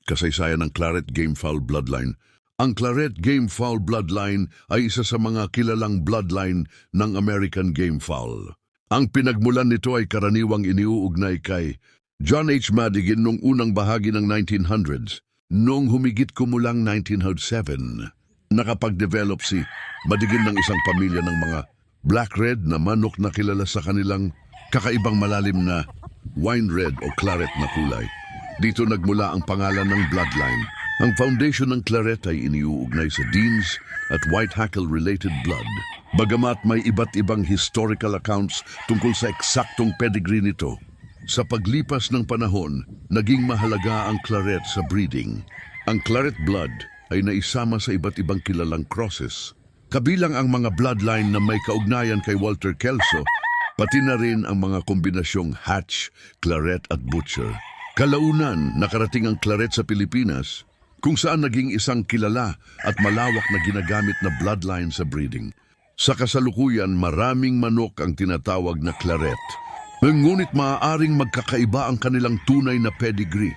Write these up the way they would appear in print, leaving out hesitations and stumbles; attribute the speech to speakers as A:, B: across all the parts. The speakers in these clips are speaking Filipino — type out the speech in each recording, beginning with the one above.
A: kasaysayan ng Claret Gamefowl Bloodline. Ang Claret Gamefowl Bloodline ay isa sa mga kilalang bloodline ng American Gamefowl. Ang pinagmulan nito ay karaniwang iniuugnay kay John H. Madigan noong unang bahagi ng 1900s. Noong humigit kumulang 1907, nakapag-develop si Madigan ng isang pamilya ng mga black red na manok na kilala sa kanilang kakaibang malalim na wine red o claret na kulay. Dito nagmula ang pangalan ng bloodline. Ang foundation ng claret ay iniuugnay sa Deans at Whitehackle-related blood. Bagamat may iba't ibang historical accounts tungkol sa eksaktong pedigree nito, sa paglipas ng panahon, naging mahalaga ang claret sa breeding. Ang claret blood ay naisama sa iba't ibang kilalang crosses. Kabilang ang mga bloodline na may kaugnayan kay Walter Kelso, pati na rin ang mga kombinasyong Hatch, Claret at Butcher. Kalaunan, nakarating ang claret sa Pilipinas, kung saan naging isang kilala at malawak na ginagamit na bloodline sa breeding. Sa kasalukuyan, maraming manok ang tinatawag na claret. Ngunit maaaring magkakaiba ang kanilang tunay na pedigree.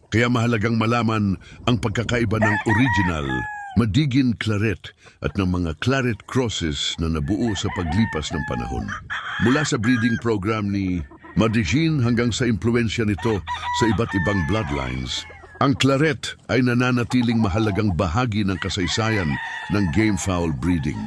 A: Kaya mahalagang malaman ang pagkakaiba ng original, Madigan claret at ng mga claret crosses na nabuo sa paglipas ng panahon. Mula sa breeding program ni Madigan hanggang sa impluensya nito sa iba't ibang bloodlines, ang claret ay nananatiling mahalagang bahagi ng kasaysayan ng gamefowl breeding.